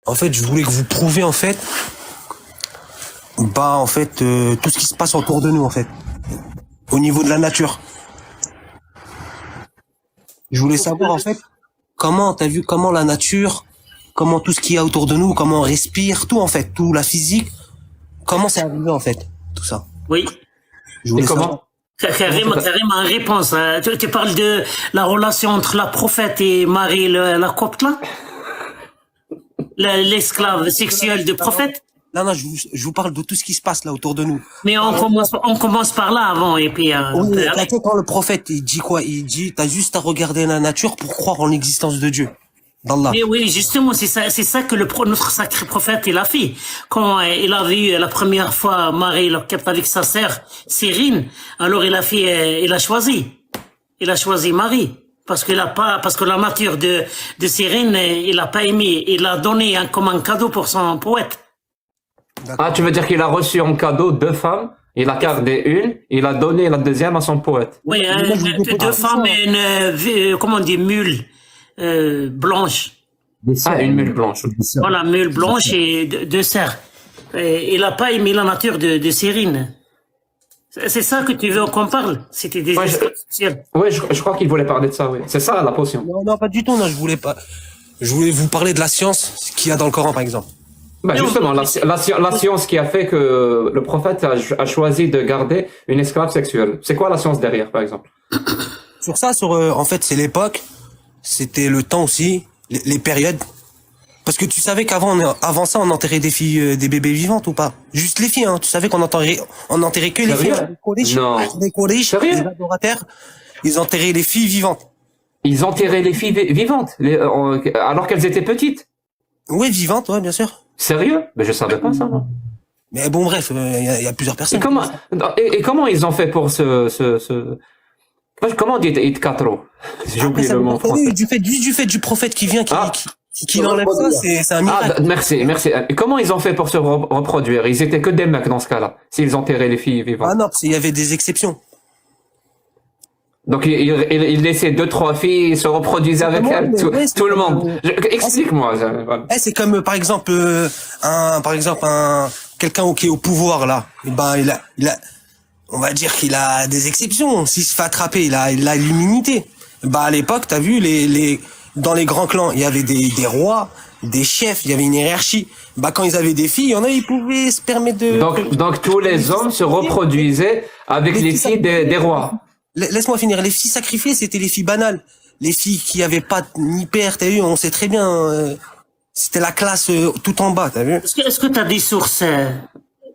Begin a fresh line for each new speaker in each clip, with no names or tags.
En fait, je voulais que vous prouviez, en fait, tout ce qui se passe autour de nous, en fait, au niveau de la nature. Je voulais savoir, en fait, t'as vu comment la nature, comment tout ce qu'il y a autour de nous, comment on respire, tout, en fait, tout, la physique, comment c'est arrivé, en fait, tout ça.
Oui.
Je voulais
Et comment?
savoir.
Carrément réponse. Tu parles de la relation entre la prophète et Marie la copte là? L'esclave sexuel du prophète?
Non, je vous parle de tout ce qui se passe là autour de nous.
Mais on commence par là avant et puis
Oui, quand le prophète, il dit quoi? Il dit, t'as juste à regarder la nature pour croire en l'existence de Dieu. D'Allah.
Mais oui, justement, c'est ça que notre sacré prophète, il a fait. Quand il a vu la première fois Marie le capte avec sa sœur, Cyrine, alors il a choisi Marie. Parce que la nature de Cyrine, il a pas aimé. Il a donné comme un cadeau pour son poète.
Ah, tu veux dire qu'il a reçu en cadeau 2 femmes, il a gardé une, il a donné la deuxième à son poète.
Oui, 2 femmes et une, comment on dit, mule, blanche.
Ah, une mule blanche.
Voilà, mule blanche et 2 sœurs. Il a pas aimé la nature de Cyrine. C'est ça que tu veux qu'on parle? C'était des esclaves.
Oui, je crois qu'il voulait parler de ça, oui. C'est ça, la potion.
Non, pas du tout, non, je voulais pas. Je voulais vous parler de la science, ce qu'il y a dans le Coran, par exemple.
Bah, justement, la science qui a fait que le prophète a choisi de garder une esclave sexuelle. C'est quoi la science derrière, par exemple?
Sur ça, en fait, c'est l'époque, c'était le temps aussi, les périodes. Parce que tu savais avant ça, on enterrait des filles, des bébés vivantes ou pas? Juste les filles, hein. Tu savais qu'on enterrait que les filles.
Non.
Les Quraysh, les adorateurs, ils enterraient les filles vivantes.
Ils enterraient les filles vivantes, alors qu'elles étaient petites.
Oui, vivantes, ouais, bien sûr.
Sérieux? Mais je savais pas ça, moi.
Mais bon, bref, il y a plusieurs personnes.
Et comment ils ont fait pour comment on dit Itkatro? J'ai oublié le mot français.
Du fait du prophète qui vient, qui enlève ça, c'est un miracle.
Ah, merci. Et comment ils ont fait pour se reproduire? Ils étaient que des mecs dans ce cas-là, s'ils enterraient les filles vivantes.
Ah non, parce qu'il y avait des exceptions.
Donc il laissait 2-3 filles se reproduisaient avec elles, tout le monde. Explique-moi. Voilà.
C'est comme par exemple quelqu'un qui est au pouvoir là. Et ben on va dire qu'il a des exceptions. S'il se fait attraper, il a l'immunité. Bah à l'époque, t'as vu dans les grands clans, il y avait des rois, des chefs, il y avait une hiérarchie. Bah quand ils avaient des filles, il y en a, ils pouvaient se permettre de.
Donc tous les hommes se reproduisaient avec les filles des rois.
Laisse-moi finir. Les filles sacrifiées, c'était les filles banales. Les filles qui avaient pas ni père, t'as vu, on sait très bien. C'était la classe tout en bas, t'as vu.
Est-ce que t'as des sources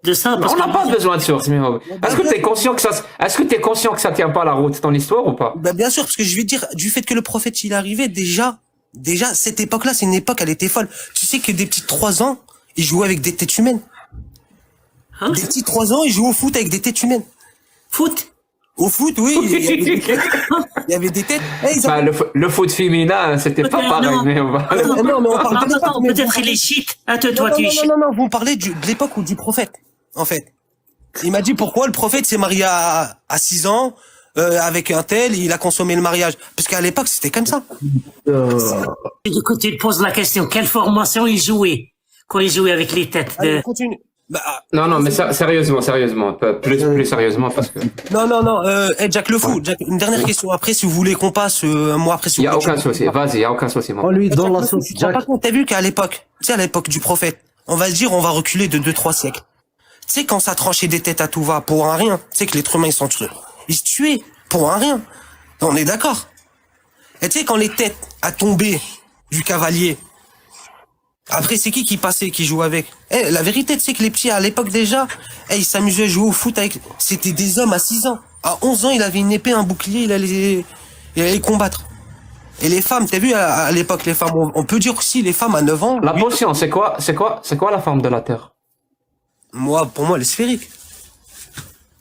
de ça?
On n'a pas besoin de sources, mais est-ce que t'es conscient que ça tient pas la route, ton histoire, ou pas?
Bah, bien sûr, parce que je vais dire, du fait que le prophète, il est arrivé, déjà, cette époque-là, c'est une époque, elle était folle. Tu sais que des petits 3 ans, ils jouaient avec des têtes humaines.
Hein?
Des petits 3 ans, ils jouaient au foot avec des têtes humaines.
Foot?
Au foot, oui, il y avait des têtes.
Bah, le foot féminin, c'était pas pareil, mais on va...
Non, mais on parle de l'époque.
Peut-être il est shit. Toi, tu es shit.
Non, vous parlez de l'époque ou du prophète, en fait. Il m'a dit pourquoi le prophète s'est marié à 6 ans, avec un tel, il a consommé le mariage. Parce qu'à l'époque, c'était comme ça.
Du coup, tu te poses la question, quelle formation il jouait? Quand il jouait avec les têtes de...
Allez, continue.
Non, mais sérieusement, plus sérieusement, parce que...
Non, Jack le fou, Jack, une dernière question après, si vous voulez qu'on passe, moi après, si
il y a aucun souci, vas-y, il y a aucun souci, moi.
Lui, dans la sauce, Jack.
Par contre, t'as vu qu'à l'époque, tu sais, à l'époque du prophète, on va se dire, on va reculer de 2-3 siècles. Tu sais, quand ça tranchait des têtes à tout va, pour un rien, tu sais que l'être humain, ils se tuaient, pour un rien. On est d'accord. Et tu sais, quand les têtes à tomber du cavalier, après, c'est qui passait, qui jouait avec? La vérité, tu sais que les petits, à l'époque déjà, ils s'amusaient à jouer au foot avec, c'était des hommes à 6 ans. À 11 ans, il avait une épée, un bouclier, il allait combattre. Et les femmes, t'as vu, à l'époque, les femmes, on peut dire aussi, les femmes à 9 ans.
La potion, c'est quoi la forme de la Terre?
Pour moi, elle est sphérique.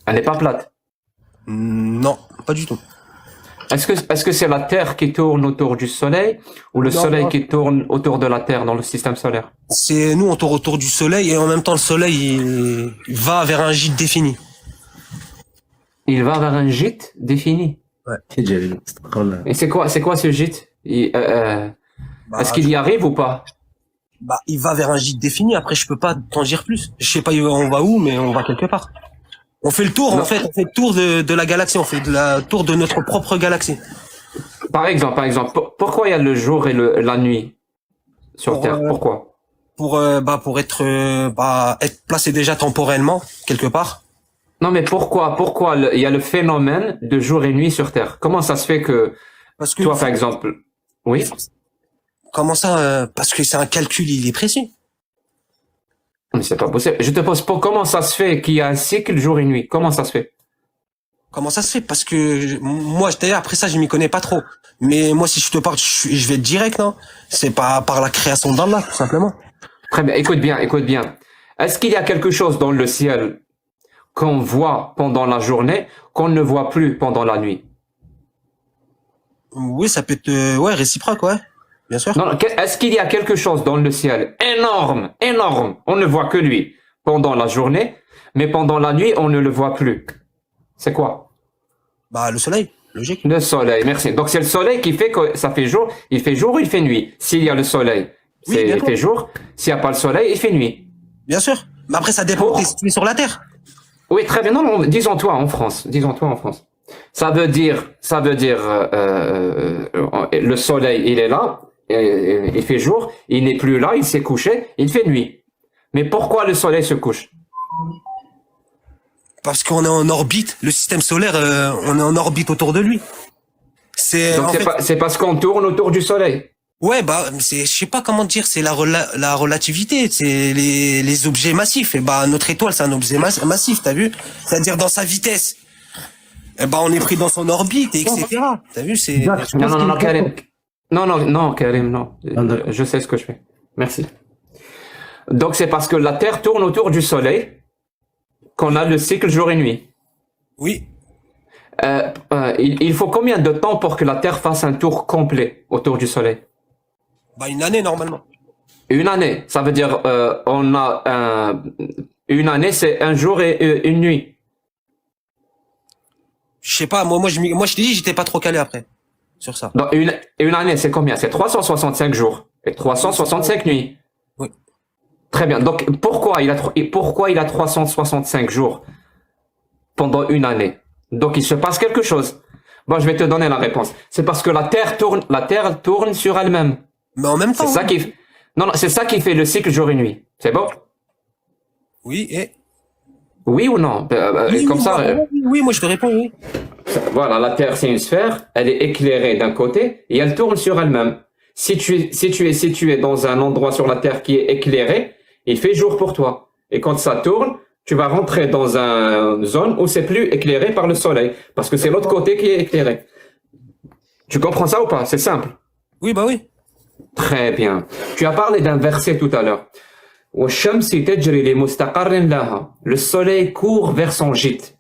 Elle n'est pas plate?
Non, pas du tout.
Est-ce que c'est la Terre qui tourne autour du Soleil ou le Soleil qui tourne autour de la Terre dans le système solaire?
C'est nous, on tourne autour du Soleil et en même temps, le Soleil, il va vers un gîte défini.
Il va vers un gîte défini?
Ouais.
Et c'est quoi ce gîte? Est-ce qu'il y arrive ou pas?
Bah, il va vers un gîte défini. Après, je peux pas t'en dire plus. Je sais pas on va où, mais on va quelque part. On fait le tour,
Non.
en fait. On fait le tour de la galaxie. On fait tour de notre propre galaxie.
Par exemple, pourquoi il y a le jour et la nuit sur
Pour,
Terre? Pourquoi?
Pour être placé déjà temporellement quelque part.
Non, mais pourquoi il y a le phénomène de jour et nuit sur Terre? Comment ça se fait que
Parce que
toi, par exemple, oui?
comment ça Parce que c'est un calcul, il est précis.
Mais c'est pas possible. Je te pose pas comment ça se fait qu'il y a un cycle jour et nuit? Comment ça se fait?
Comment ça se fait? Parce que moi, d'ailleurs, après ça, je m'y connais pas trop. Mais moi, si je te parle, je vais être direct, non? C'est pas par la création d'Allah, tout simplement.
Très bien. Écoute bien. Est-ce qu'il y a quelque chose dans le ciel qu'on voit pendant la journée qu'on ne voit plus pendant la nuit?
Oui, ça peut être, ouais, réciproque, ouais. Bien sûr.
Non, est-ce qu'il y a quelque chose dans le ciel énorme, on ne voit que lui pendant la journée, mais pendant la nuit, on ne le voit plus? C'est quoi?
Bah, le soleil, logique.
Le soleil, merci. Donc c'est le soleil qui fait que ça fait jour, il fait jour ou il fait nuit? S'il y a le soleil,
Oui, bien
il
sûr.
fait jour. S'il n'y a pas le soleil, il fait nuit.
Bien sûr. Mais après, ça dépend. T'es situé sur la Terre.
Oui, très bien. Non, disons-toi en France. Ça veut dire, le soleil, il est là, il fait jour, il n'est plus là, il s'est couché, il fait nuit. Mais pourquoi le soleil se couche?
Parce qu'on est en orbite. Le système solaire, on est en orbite autour de lui.
Donc c'est parce qu'on tourne autour du soleil.
Ouais, bah, je sais pas comment dire, c'est la relativité, c'est les objets massifs. Et bah, notre étoile, c'est un objet massif, t'as vu? C'est-à-dire dans sa vitesse. Et bah, on est pris dans son orbite, et etc. T'as vu, c'est...
Non, Karim. Non, Karim, non. Je sais ce que je fais. Merci. Donc c'est parce que la Terre tourne autour du soleil qu'on a le cycle jour et nuit.
Oui.
Il faut combien de temps pour que la Terre fasse un tour complet autour du soleil?
Bah, une année, normalement.
Une année, ça veut dire on a une année, c'est un jour et une nuit.
Je sais pas, moi, je t'ai dit, j'étais pas trop calé après. Sur ça.
Donc une année, c'est combien? C'est 365 jours et 365 nuits.
Oui.
Très bien. Donc pourquoi il a 365 jours pendant une année? Donc il se passe quelque chose. Bon, je vais te donner la réponse. C'est parce que la Terre tourne sur elle-même.
Mais en même temps.
C'est ça qui, non, c'est ça qui fait le cycle jour et nuit. C'est bon?
Oui, et...
Oui ou non?
Oui,
Comme
oui,
ça.
oui, moi, je te réponds, oui.
Voilà, la Terre, c'est une sphère. Elle est éclairée d'un côté et elle tourne sur elle-même. Si tu es situé dans un endroit sur la Terre qui est éclairé, il fait jour pour toi. Et quand ça tourne, tu vas rentrer dans une zone où c'est plus éclairé par le soleil. Parce que c'est l'autre côté qui est éclairé. Tu comprends ça ou pas? C'est simple.
Oui, bah oui.
Très bien. Tu as parlé d'un verset tout à l'heure. Le soleil court vers son gîte.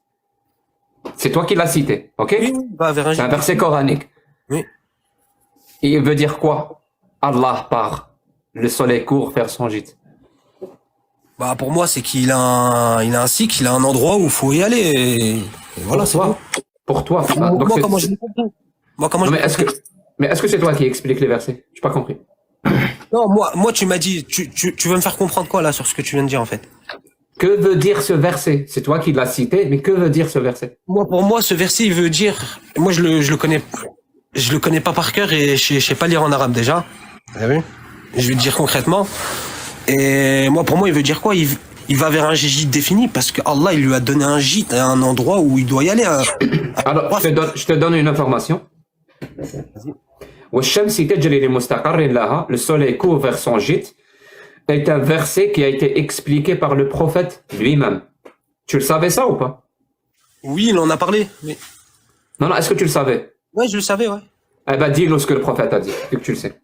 C'est toi qui l'as cité, ok?
Oui, bah, vers un
C'est un verset coranique.
Oui.
Et il veut dire quoi? Allah part. Le soleil court vers son gîte.
Bah, pour moi, c'est qu'il a un cycle, il a un endroit où il faut y aller. Et voilà, c'est tout.
Pour toi.
Moi, comment je l'ai compris? Moi, comment
Non,
je
mais est-ce que c'est toi qui explique les versets? J'ai pas compris.
Non, moi, tu m'as dit, tu veux me faire comprendre quoi, là, sur ce que tu viens de dire, en fait?
Que veut dire ce verset? C'est toi qui l'as cité, mais que veut dire ce verset?
Pour moi, ce verset, il veut dire, moi, je le connais pas par cœur et je sais pas lire en arabe, déjà. T'as vu? Je vais te dire concrètement. Et pour moi, il veut dire quoi? Il va vers un gîte défini parce que Allah, il lui a donné un gîte, un endroit où il doit y aller.
Alors, je te donne une information. Le soleil court vers son gîte est un verset qui a été expliqué par le prophète lui-même. Tu le savais ça ou pas?
Oui, il en a parlé. Mais...
Non, est-ce que tu le savais?
Ouais, je le savais, ouais.
Eh ben, dis-nous ce que le prophète a dit, vu que tu le sais.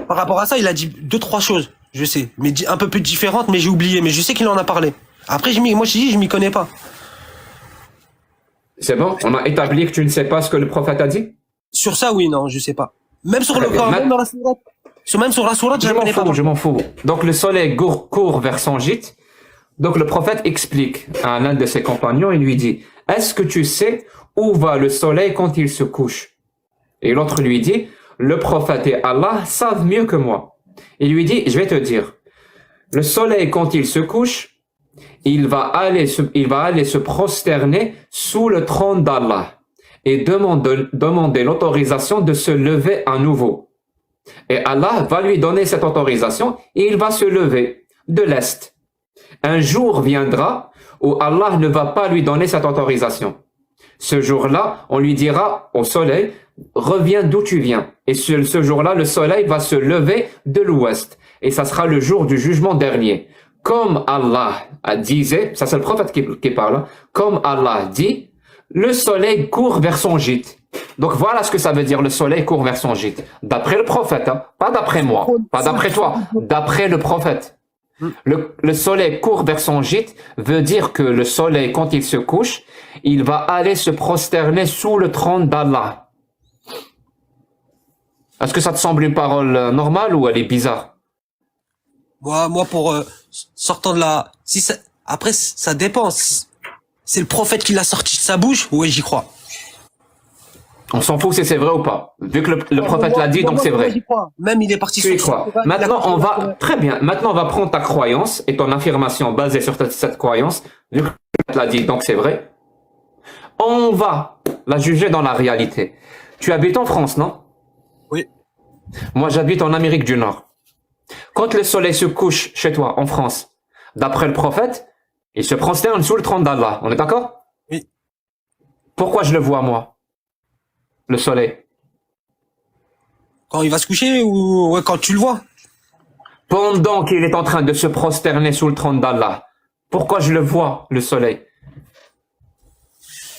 Par rapport à ça, il a dit 2-3 choses, je sais, mais un peu plus différentes, mais j'ai oublié, mais je sais qu'il en a parlé. Après, moi, je dis, je m'y connais pas.
C'est bon? On a établi que tu ne sais pas ce que le prophète a dit?
Sur ça, oui, non, je sais pas. Même sur le
bien.
même dans la sourate. Même sur la sourate, je la connais pas.
Je m'en fous. Donc le soleil court vers son gîte. Donc le prophète explique à l'un de ses compagnons, il lui dit, est-ce que tu sais où va le soleil quand il se couche? Et l'autre lui dit, le prophète et Allah savent mieux que moi. Il lui dit, je vais te dire, le soleil, quand il se couche, il va aller se prosterner sous le trône d'Allah et demander l'autorisation de se lever à nouveau. Et Allah va lui donner cette autorisation et il va se lever de l'Est. Un jour viendra où Allah ne va pas lui donner cette autorisation. Ce jour-là, on lui dira au soleil, reviens d'où tu viens. Et ce jour-là, le soleil va se lever de l'ouest. Et ça sera le jour du jugement dernier. Comme Allah disait, ça c'est le prophète qui parle, comme Allah dit, le soleil court vers son gîte. Donc voilà ce que ça veut dire, le soleil court vers son gîte. D'après le prophète, hein, pas d'après moi, pas d'après toi, d'après le prophète. Le soleil court vers son gîte veut dire que le soleil, quand il se couche, il va aller se prosterner sous le trône d'Allah. Est-ce que ça te semble une parole normale ou elle est bizarre?
Moi, pour sortant de la, après ça dépend. C'est le prophète qui l'a sorti de sa bouche. Oui, j'y crois.
On s'en fout si c'est vrai ou pas. Vu que le prophète l'a dit, donc c'est vrai.
J'y crois. Même il est parti
Tu y
sur.
crois. Maintenant, on va très bien. Maintenant, on va prendre ta croyance et ton affirmation basée sur cette croyance. Vu que le prophète l'a dit, donc c'est vrai. On va la juger dans la réalité. Tu habites en France, non?
Oui.
Moi, j'habite en Amérique du Nord. Quand le soleil se couche chez toi, en France, d'après le prophète, il se prosterne sous le trône d'Allah. On est d'accord?
Oui.
Pourquoi je le vois, moi? Le soleil.
Quand il va se coucher ou ouais, quand tu le vois?
Pendant qu'il est en train de se prosterner sous le trône d'Allah. Pourquoi je le vois, le soleil?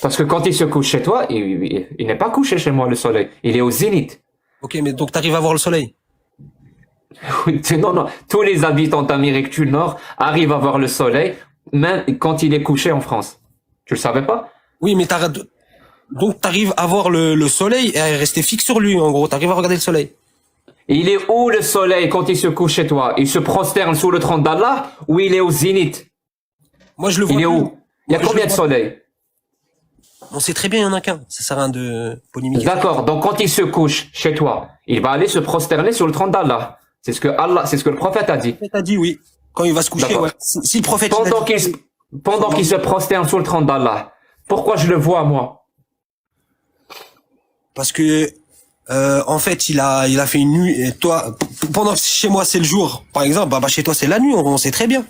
Parce que quand il se couche chez toi, il n'est pas couché chez moi, le soleil. Il est au zénith.
Ok, mais donc t'arrives à voir le soleil?
Non, tous les habitants d'Amérique du Nord arrivent à voir le soleil, même quand il est couché en France. Tu le savais pas?
Oui, mais donc t'arrives à voir le soleil et à rester fixe sur lui, en gros. T'arrives à regarder le soleil.
Il est où le soleil quand il se couche chez toi? Il se prosterne sous le trône d'Allah ou il est au zénith?
Moi, je le vois.
Il est
plus.
où? Il y a
Moi, je
combien
le
de
vois.
soleils?
On sait très bien, il y en a qu'un. Ça sert à rien de polémiquer.
D'accord, donc quand il se couche chez toi, il va aller se prosterner sur le trône d'Allah. C'est ce que le prophète a dit.
T'as dit oui. Quand il va se coucher,
D'accord.
ouais. Si le prophète. il a dit-
Pendant qu'il se prosterne sur le trône d'Allah, pourquoi je le vois, moi?
Parce que en fait, il a fait une nuit. Et toi, pendant que chez moi c'est le jour, par exemple, bah chez toi c'est la nuit. On sait très bien.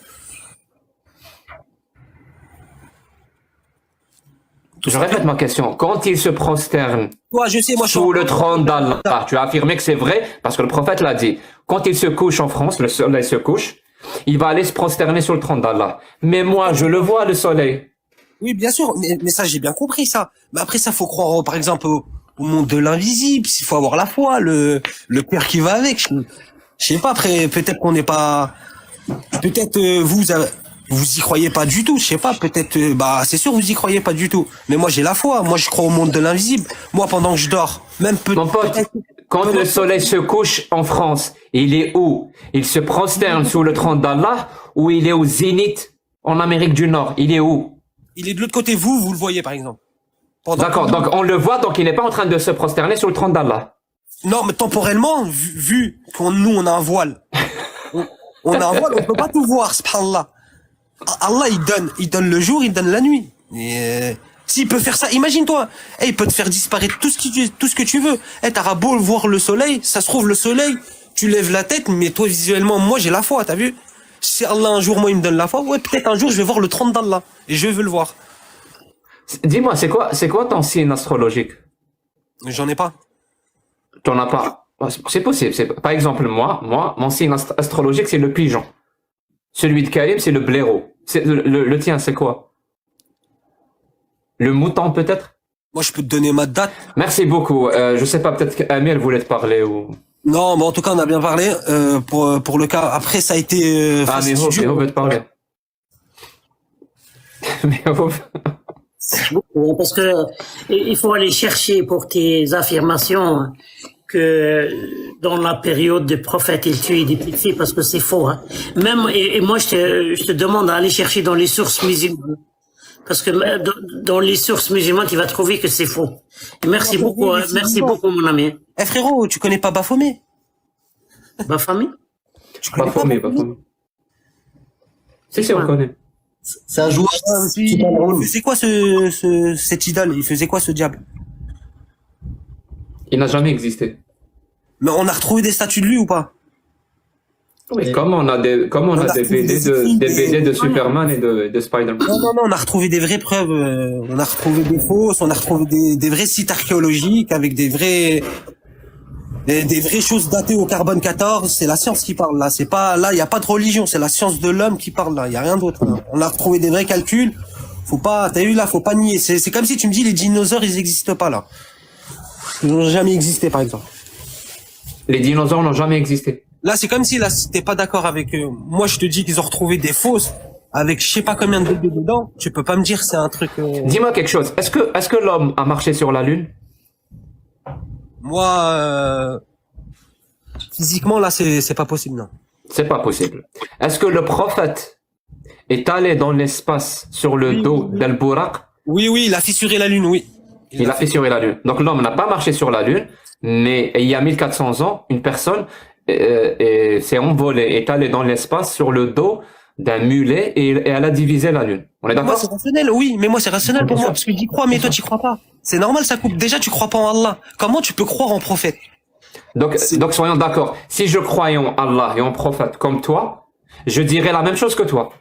Je répète ma question. Quand il se prosterne
Toi, je sais, moi, je suis
sous le trône d'Allah, tu as affirmé que c'est vrai parce que le prophète l'a dit. Quand il se couche en France, le soleil se couche, il va aller se prosterner sur le trône d'Allah. Mais moi, je le vois, le soleil.
Oui, bien sûr, mais ça, j'ai bien compris ça. Mais après, ça, faut croire, par exemple, au monde de l'invisible. Il faut avoir la foi, le cœur qui va avec. Je sais pas, après, peut-être qu'on n'est pas... Peut-être vous y croyez pas du tout, je sais pas, peut-être... c'est sûr, vous y croyez pas du tout. Mais moi, j'ai la foi. Moi, je crois au monde de l'invisible. Moi, pendant que je dors, même
Mon pote, quand le soleil se couche en France, il est où? Il se prosterne sous le trône d'Allah ou il est au zénith en Amérique du Nord? Il est où?
Il est de l'autre côté, vous le voyez, par exemple.
D'accord, donc on le voit, donc il n'est pas en train de se prosterner sur le trône d'Allah.
Non, mais temporellement, vu qu'on nous on a un voile, on a un voile, on peut pas tout voir, subhanallah. Allah il donne le jour, il donne la nuit. Et s'il peut faire ça, imagine-toi, il peut te faire disparaître tout ce que tu veux. T'auras beau voir le soleil, ça se trouve le soleil, tu lèves la tête, mais toi visuellement, moi j'ai la foi, t'as vu? Si Allah un jour moi il me donne la foi, ouais peut-être un jour je vais voir le trône d'Allah et je veux le voir.
Dis-moi, c'est quoi ton signe astrologique?
J'en ai pas.
T'en as pas? C'est possible. Par exemple, moi, mon signe astrologique, c'est le pigeon. Celui de Karim, c'est le blaireau. Le tien, c'est quoi? Le mouton, peut-être?
Moi je peux te donner ma date.
Merci beaucoup. Je sais pas, peut-être qu'Amir voulait te parler ou...
Non, mais en tout cas on a bien parlé pour le cas. Après ça a été
mais on veut te parler.
Parce que il faut aller chercher pour tes affirmations que dans la période des prophètes il tuait des petites filles, parce que c'est faux. Hein. Même et moi je te demande d'aller chercher dans les sources musulmanes, parce que dans les sources musulmanes tu vas trouver que c'est faux. Et merci beaucoup mon ami.
Frérot, tu connais pas Baphomet?
Ma famille?
Tu connais
Baphomet, Baphomet. Si, on connaît.
C'est un joueur.
Il faisait quoi cet idole? Il faisait quoi ce diable?
Il n'a jamais existé.
Mais on a retrouvé des statues de lui ou pas?
Oui, comme on a des BD de Superman et de Spider-Man.
Non, on a retrouvé des vraies preuves. On a retrouvé des fausses, on a retrouvé des vrais sites archéologiques avec des vraies choses datées au carbone 14. C'est la science qui parle là. C'est pas là, il y a pas de religion. C'est la science de l'homme qui parle là. Il y a rien d'autre. Là. On a retrouvé des vrais calculs. T'as vu là, faut pas nier. C'est comme si tu me dis les dinosaures, ils existent pas là. Ils n'ont jamais existé par exemple.
Les dinosaures n'ont jamais existé.
Là, c'est comme si là, si t'es pas d'accord avec eux. Moi, je te dis qu'ils ont retrouvé des fausses avec je sais pas combien de bébés dedans. Tu peux pas me dire c'est un truc.
Dis-moi quelque chose. Est-ce que l'homme a marché sur la Lune?
Moi, physiquement, là, c'est pas possible, non.
C'est pas possible. Est-ce que le prophète est allé dans l'espace sur le dos d'Al-Buraq?
Oui, il a fissuré la Lune, oui.
Il a fissuré la Lune. Donc l'homme n'a pas marché sur la Lune, mais il y a 1400 ans, une personne s'est envolée, est allée dans l'espace sur le dos d'un mulet et elle a divisé la Lune. On est
Moi,
d'accord?
c'est rationnel, oui, mais moi, c'est rationnel pour moi, parce que j'y crois, mais toi, t'y crois pas. C'est normal, ça coupe. Déjà, tu crois pas en Allah. Comment tu peux croire en prophète?
Donc soyons d'accord. Si je croyais en Allah et en prophète comme toi, je dirais la même chose que toi.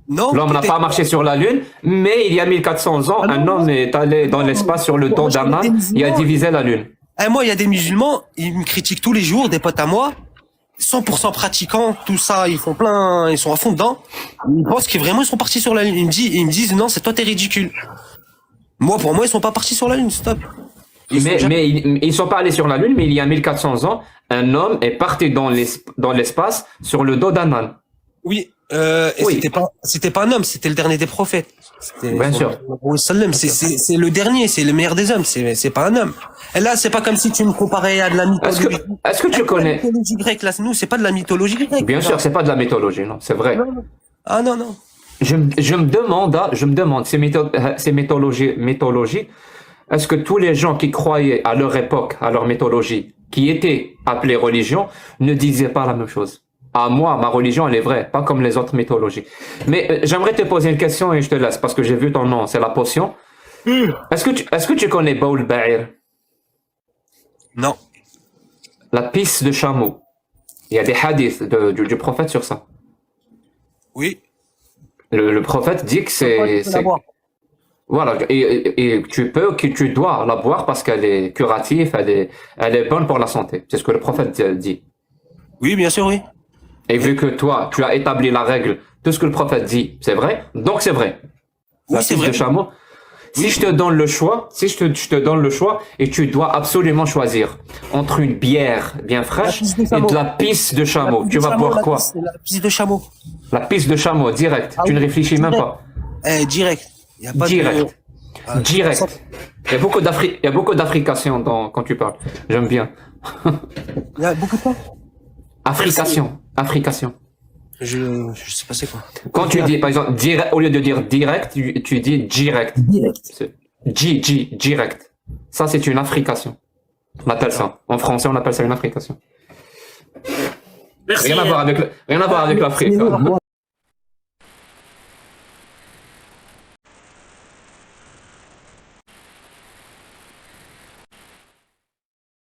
Non.
L'homme n'a pas marché sur la Lune, mais il y a 1400 ans, un homme est allé dans l'espace sur le dos d'un âne et a divisé la Lune.
Moi, il y a des musulmans, ils me critiquent tous les jours, des potes à moi, 100% pratiquants, tout ça, ils sont à fond dedans. Ils pensent que vraiment ils sont partis sur la Lune. Ils me disent non, c'est toi, t'es ridicule. Moi, pour moi, ils sont pas partis sur la Lune, stop.
Mais ils sont pas allés sur la Lune, mais il y a 1400 ans, un homme est parti dans l'espace sur le dos d'un âne.
Oui,
Oui.
c'était pas un homme, c'était le dernier des prophètes.
Bien sûr.
C'est le dernier, c'est le meilleur des hommes, c'est pas un homme. Et là, c'est pas comme si tu me comparais à de la mythologie.
Est-ce que tu connais?
La mythologie grecque, là, nous, c'est pas de la mythologie grecque.
Bien sûr, c'est pas de la mythologie, non, c'est vrai.
Ah non.
Je me demande, ces mythologies, est-ce que tous les gens qui croyaient à leur époque, à leur mythologie, qui étaient appelés religion, ne disaient pas la même chose? À moi, ma religion, elle est vraie, pas comme les autres mythologies. Mais j'aimerais te poser une question et je te laisse, parce que j'ai vu ton nom, c'est la potion. Est-ce que tu connais Baoul Ba'ir?
Non.
La pisse de chameau. Il y a des hadiths du prophète sur ça.
Oui.
Le prophète dit que c'est... Voilà, et tu dois la boire parce qu'elle est curative, elle est bonne pour la santé. C'est ce que le prophète dit.
Oui, bien sûr, oui.
Et vu que toi, tu as établi la règle, tout ce que le prophète dit, c'est vrai, donc c'est vrai.
Oui,
La
c'est
pisse
vrai.
de chameau. Si je te donne le choix, je te donne le choix et tu dois absolument choisir entre une bière bien fraîche
pisse de
et
chameau.
de la pisse de chameau. Tu vas boire quoi?
La pisse de chameau.
La pisse de chameau, direct.
Ah
Tu ne
oui,
réfléchis même
direct.
pas.
Direct. Y a pas
Direct.
de...
Direct. Il y a beaucoup d'africation quand tu parles. J'aime bien.
Il y a beaucoup de temps.
Africation.
Je sais pas c'est quoi.
Quand tu dis, par exemple, direct, au lieu de dire direct, tu dis direct. C'est direct. Ça, c'est une africation. On appelle ça. En français, on appelle ça une africation.
Merci.
Rien à voir avec l'Afrique.
Moi,